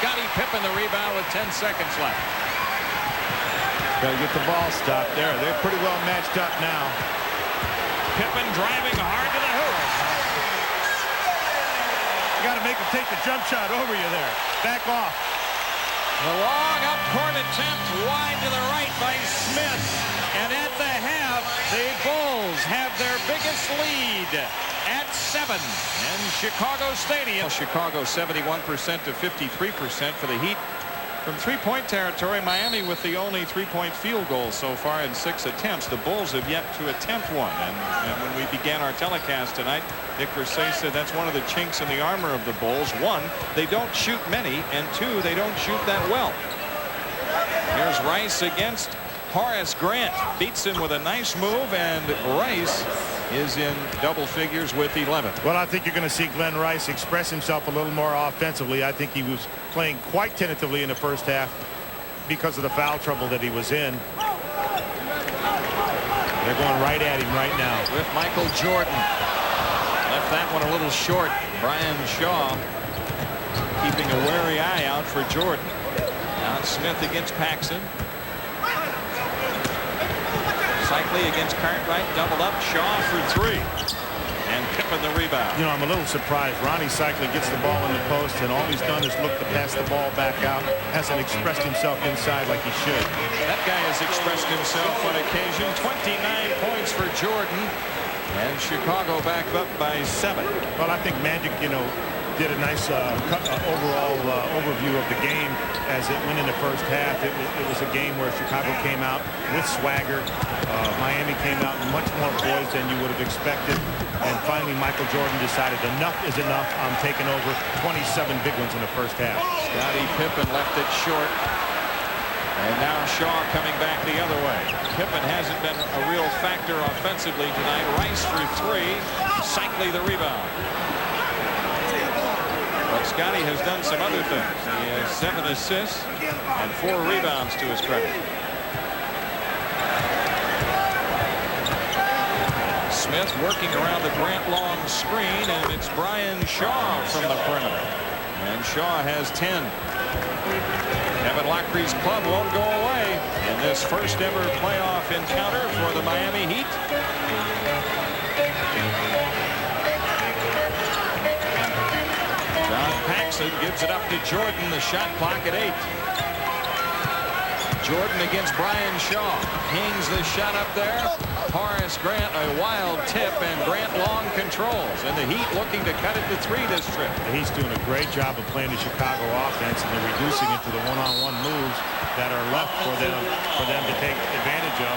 Scottie Pippen the rebound with 10 seconds left. Got to get the ball stopped there. They're pretty well matched up now. Pippen driving hard to the hoop. You got to make him take the jump shot over you there. Back off. The long up court attempt wide to the right by Smith. And at the half, the Bulls have their biggest lead at 7 in Chicago Stadium. Chicago 71% to 53% for the Heat. From three-point territory, Miami with the only three-point field goal so far in 6 attempts. The Bulls have yet to attempt one. And when we began our telecast tonight, Nick Versailles said that's one of the chinks in the armor of the Bulls. One, they don't shoot many, and two, they don't shoot that well. Here's Rice against Horace Grant. Beats him with a nice move, and Rice is in double figures with 11. Well, I think you're going to see Glenn Rice express himself a little more offensively. I think he was playing quite tentatively in the first half because of the foul trouble that he was in. They're going right at him right now. With Michael Jordan. Left that one a little short. Brian Shaw keeping a wary eye out for Jordan. Now Smith against Paxson. Cycli against Cartwright, doubled up. Shaw for 3. And Pippen the rebound. You know, I'm a little surprised. Ronnie Cycli gets the ball in the post, and all he's done is look to pass the ball back out. Hasn't expressed himself inside like he should. That guy has expressed himself on occasion. 29 points for Jordan. And Chicago back up by 7. Well, I think Magic, you know, did a nice overall overview of the game as it went in the first half. It was a game where Chicago came out with swagger. Miami came out much more poised than you would have expected. And finally, Michael Jordan decided enough is enough. I'm taking over. 27 big ones in the first half. Scottie Pippen left it short. And now Shaw coming back the other way. Pippen hasn't been a real factor offensively tonight. Rice for 3. Cycli the rebound. But Scottie has done some other things. He has 7 assists and 4 rebounds to his credit. Smith working around the Grant Long screen, and it's Brian Shaw from the perimeter. And Shaw has 10. Kevin Lockree's club won't go away in this first ever playoff encounter for the Miami Heat. John Paxson gives it up to Jordan. The shot clock at 8. Jordan against Brian Shaw. Hangs the shot up there. Horace Grant, a wild tip, and Grant Long controls. And the Heat looking to cut it to 3 this trip. He's doing a great job of playing the Chicago offense, and they're reducing it to the one-on-one moves that are left for them to take advantage of.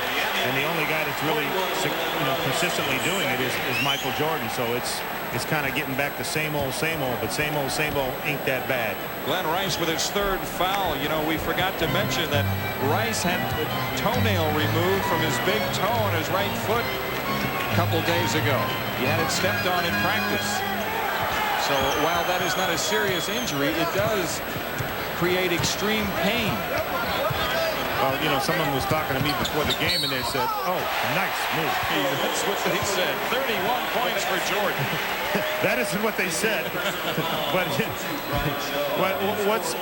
And the only guy that's really, you know, consistently doing it is Michael Jordan. So it's kind of getting back to same old, but same old ain't that bad. Glenn Rice with his 3rd foul. You know, we forgot to mention that Rice had the toenail removed from his big toe on his right foot a couple days ago. He had it stepped on in practice. So while that is not a serious injury, it does create extreme pain. Well, you know, someone was talking to me before the game, and they said, oh, nice move. That's what they said. 31 points for Jordan. That isn't what they said. But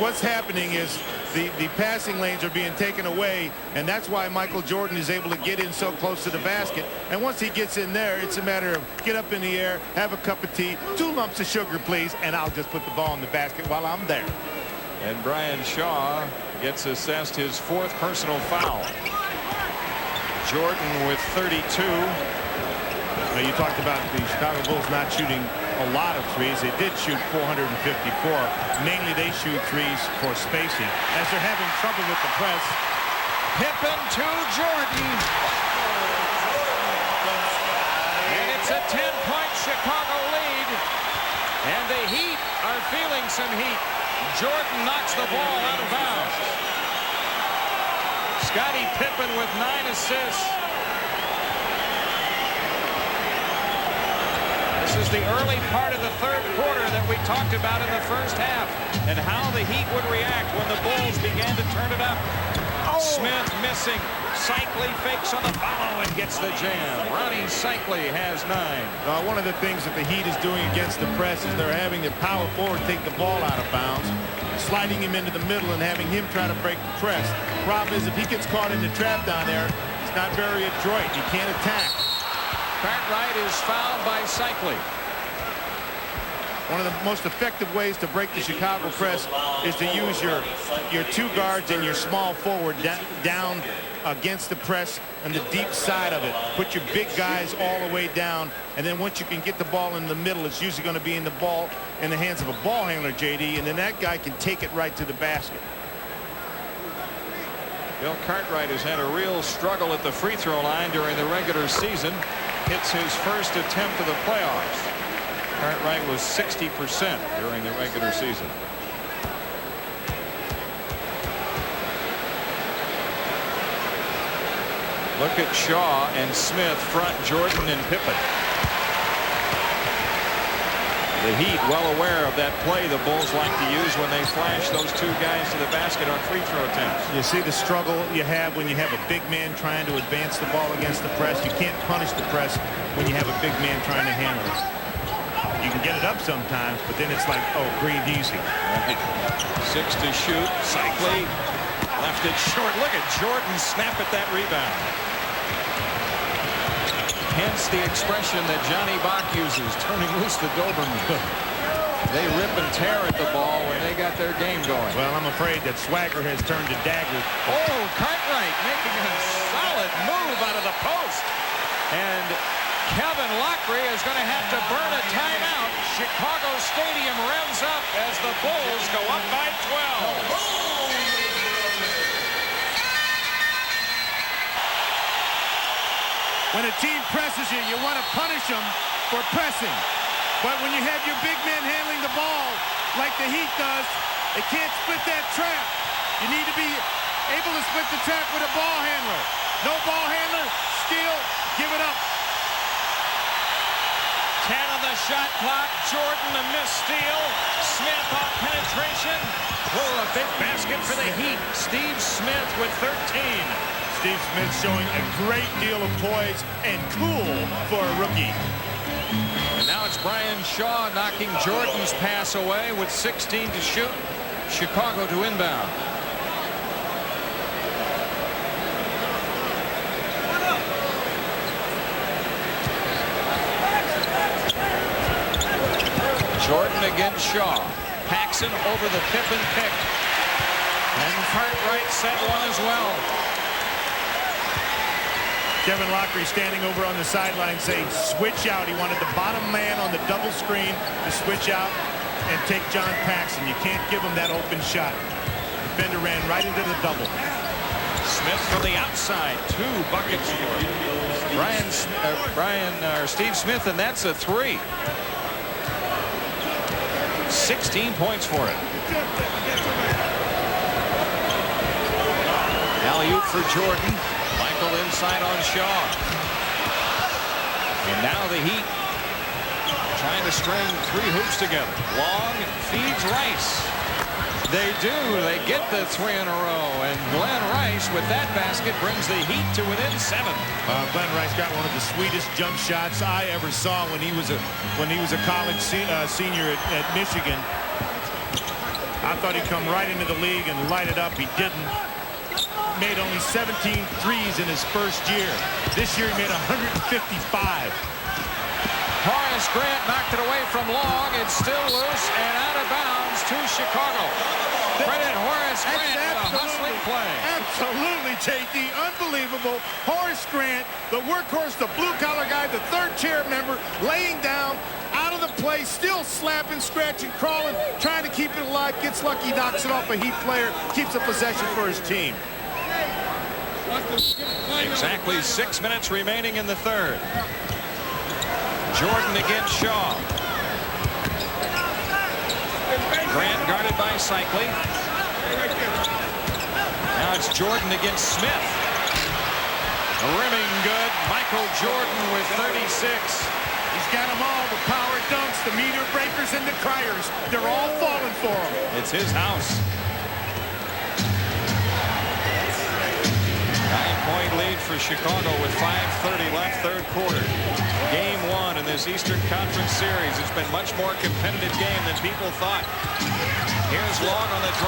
what's happening is the passing lanes are being taken away, and that's why Michael Jordan is able to get in so close to the basket. And once he gets in there, it's a matter of get up in the air, have a cup of tea, 2 lumps of sugar, please, and I'll just put the ball in the basket while I'm there. And Brian Shaw gets assessed his 4th personal foul. Jordan with 32. Now, you talked about the Chicago Bulls not shooting a lot of threes. They did shoot 454. Mainly they shoot threes for spacing. As they're having trouble with the press. Pippen to Jordan. And it's a 10-point Chicago lead. And the Heat are feeling some heat. Jordan knocks the ball out of bounds. Scottie Pippen with 9 assists. This is the early part of the 3rd quarter that we talked about in the first half, and how the Heat would react when the Bulls began to turn it up. Smith missing. Cycli fakes on the follow and gets the jam. Ronnie Cycli has 9. One of the things that the Heat is doing against the press is they're having their power forward take the ball out of bounds. sliding him into the middle and having him try to break the press. Problem is, if he gets caught in the trap down there, he's not very adroit. He can't attack. Cartwright is fouled by Cycli. One of the most effective ways to break the Chicago press is to use your two guards and your small forward down against the press and the deep side of it. Put your big guys all the way down, and then once you can get the ball in the middle, it's usually going to be in the hands of a ball handler, JD, and then that guy can take it right to the basket. Bill Cartwright has had a real struggle at the free throw line during the regular season. Hits his first attempt of the playoffs. Cartwright was 60% during the regular season. Look at Shaw and Smith front Jordan and Pippen. The Heat well aware of that play the Bulls like to use when they flash those two guys to the basket on free throw attempts. You see the struggle you have when you have a big man trying to advance the ball against the press. You can't punish the press when you have a big man trying to handle it. You can get it up sometimes, but then it's like, oh, breathe easy. Right. 6 to shoot. Cycli left it short. Look at Jordan snap at that rebound. Hence the expression that Johnny Bach uses, turning loose the Doberman. They rip and tear at the ball when they got their game going. Well, I'm afraid that Swagger has turned to dagger. Oh, Cartwright making a solid move out of the post. And Kevin Lockery is going to have to burn a timeout. Chicago Stadium revs up as the Bulls go up by 12. When a team presses you, you want to punish them for pressing. But when you have your big men handling the ball like the Heat does, they can't split that trap. You need to be able to split the trap with a ball handler. No ball handler, steal, give it up. 10 on the shot clock. Jordan a missed steal. Smith off penetration. Oh, a big basket for the Heat. Steve Smith with 13. Steve Smith showing a great deal of poise and cool for a rookie. And now it's Brian Shaw knocking Jordan's pass away with 16 to shoot. Chicago to inbound. Jordan against Shaw. Paxson over the Pippen pick. And Cartwright set one as well. Kevin Lockery standing over on the sideline saying switch out. He wanted the bottom man on the double screen to switch out and take John Paxson. You can't give him that open shot. Defender ran right into the double. Smith from the outside. 2 buckets for Steve Smith, and that's a 3. 16 points for it. Alley-oop for Jordan. Michael inside on Shaw. And now the Heat trying to string 3 hoops together. Long feeds Rice. They do. They get the 3 in a row. And Glenn Rice with that basket brings the Heat to within 7. Glenn Rice got one of the sweetest jump shots I ever saw when he was a college senior at Michigan. I thought he'd come right into the league and light it up. He didn't. Made only 17 threes in his first year. This year he made 155. Horace Grant knocked it away from Long. It's still loose and out of bounds to Chicago. Credit Horace Grant for the hustling play. Absolutely, JD. Unbelievable. Horace Grant, the workhorse, the blue-collar guy, the third chair member, laying down, out of the play, still slapping, scratching, crawling, trying to keep it alive. Gets lucky, knocks it off a Heat player, keeps a possession for his team. Exactly 6 minutes remaining in the third. Jordan against Shaw. Grant guarded by Cycli. Now it's Jordan against Smith. Rimming good. Michael Jordan with 36. He's got them all, the power dunks, the meter breakers, and the criers. They're all falling for him. It's his house. 6-point lead for Chicago with 5:30 left, third quarter. Game 1 in this Eastern Conference series. It's been much more competitive game than people thought. Here's Long on the drive.